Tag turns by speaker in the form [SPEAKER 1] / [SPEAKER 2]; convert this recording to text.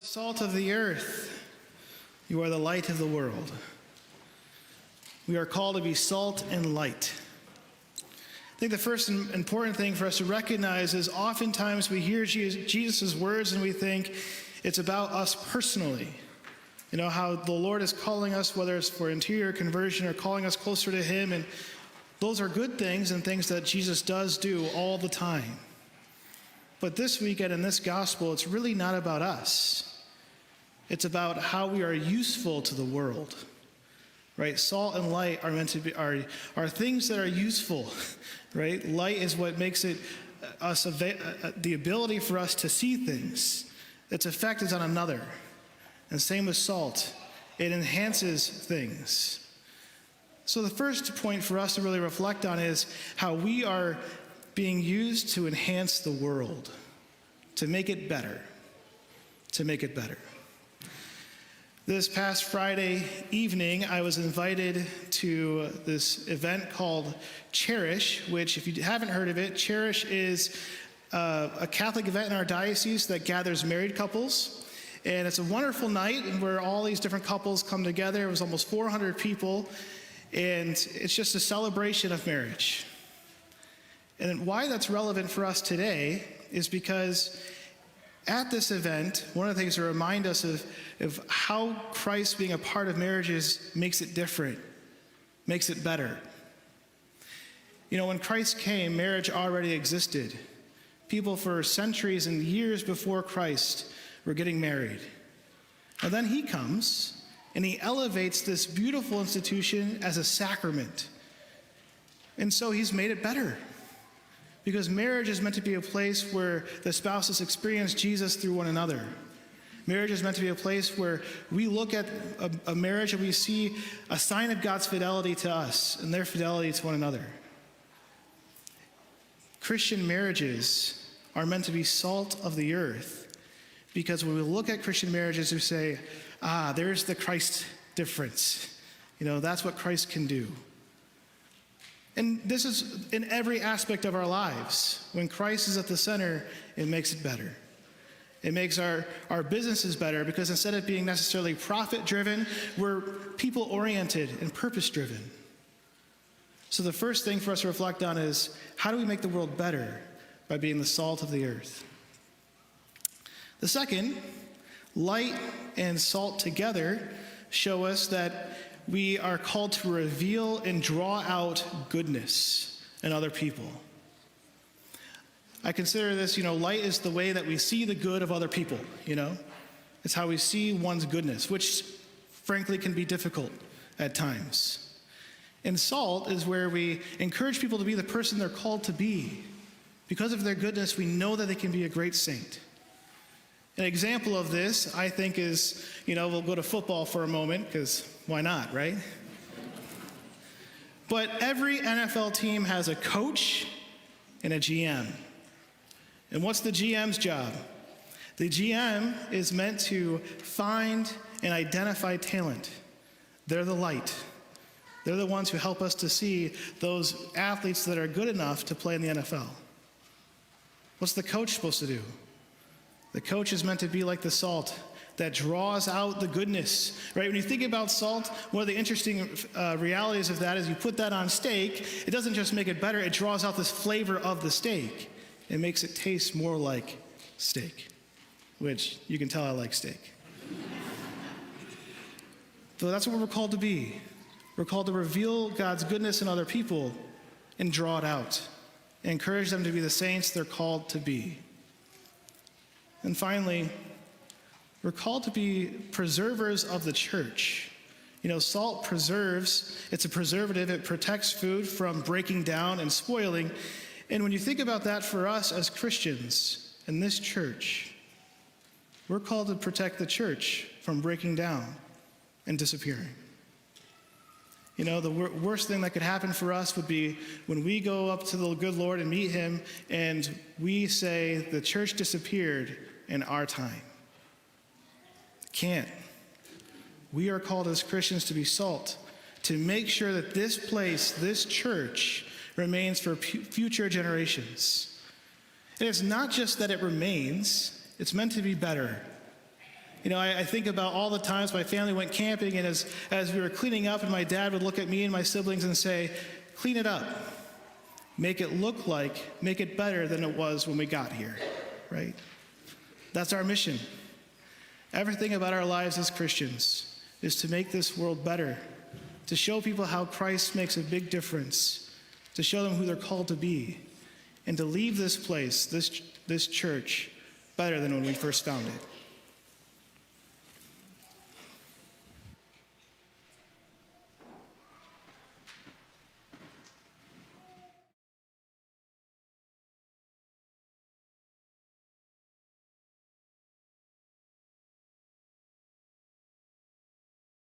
[SPEAKER 1] Salt of the earth, you are the light of the world. We are called to be salt and light. I think the first important thing for us to recognize is oftentimes we hear Jesus' words and we think it's about us personally. You know, how the Lord is calling us, whether it's for interior conversion or calling us closer to Him, and those are good things and things that Jesus does do all the time. But this weekend in this gospel, it's really not about us. It's about how we are useful to the world, right? Salt and light are meant to be are things that are useful, right? Light is what makes it the ability for us to see things. Its effect is on another, and same with salt. It enhances things. So the first point for us to really reflect on is how we are being used to enhance the world, to make it better, to make it better. This past Friday evening, I was invited to this event called Parish, which, if you haven't heard of it, Parish is a Catholic event in our diocese that gathers married couples. And it's a wonderful night where all these different couples come together. It was almost 400 people, and it's just a celebration of marriage. And why that's relevant for us today is because at this event, one of the things to remind us of how Christ being a part of marriages makes it different, makes it better. You know, when Christ came, marriage already existed. People for centuries and years before Christ were getting married. And then He comes, and He elevates this beautiful institution as a sacrament. And so He's made it better. Because marriage is meant to be a place where the spouses experience Jesus through one another. Marriage is meant to be a place where we look at a marriage and we see a sign of God's fidelity to us and their fidelity to one another. Christian marriages are meant to be salt of the earth, because when we look at Christian marriages, we say, there's the Christ difference. You know, that's what Christ can do. And this is in every aspect of our lives. When Christ is at the center, it makes it better. It makes our businesses better, because instead of being necessarily profit-driven, we're people-oriented and purpose-driven. So the first thing for us to reflect on is, how do we make the world better? By being the salt of the earth. The second, light and salt together show us that we are called to reveal and draw out goodness in other people. I consider this, light is the way that we see the good of other people, It's how we see one's goodness, which frankly can be difficult at times. And salt is where we encourage people to be the person they're called to be. Because of their goodness, we know that they can be a great saint. An example of this, I think, is, we'll go to football for a moment, because why not, right? But every NFL team has a coach and a GM. And what's the GM's job? The GM is meant to find and identify talent. They're the light. They're the ones who help us to see those athletes that are good enough to play in the NFL. What's the coach supposed to do? The coach is meant to be like the salt that draws out the goodness, right? When you think about salt, one of the interesting realities of that is you put that on steak, it doesn't just make it better, it draws out this flavor of the steak. It makes it taste more like steak, which you can tell I like steak. So that's what we're called to be. We're called to reveal God's goodness in other people and draw it out, and encourage them to be the saints they're called to be. And finally, we're called to be preservers of the church. Salt preserves. It's a preservative. It protects food from breaking down and spoiling. And when you think about that for us as Christians in this church, we're called to protect the church from breaking down and disappearing. The worst thing that could happen for us would be when we go up to the good Lord and meet Him and we say the church disappeared in our time. Can't. We are called as Christians to be salt, to make sure that this place, this church, remains for future generations. And it's not just that it remains, it's meant to be better. You know, I think about all the times my family went camping, and as we were cleaning up, and my dad would look at me and my siblings and say, clean it up. Make it better than it was when we got here, right? That's our mission. Everything about our lives as Christians is to make this world better, to show people how Christ makes a big difference, to show them who they're called to be, and to leave this place, this church, better than when we first found it.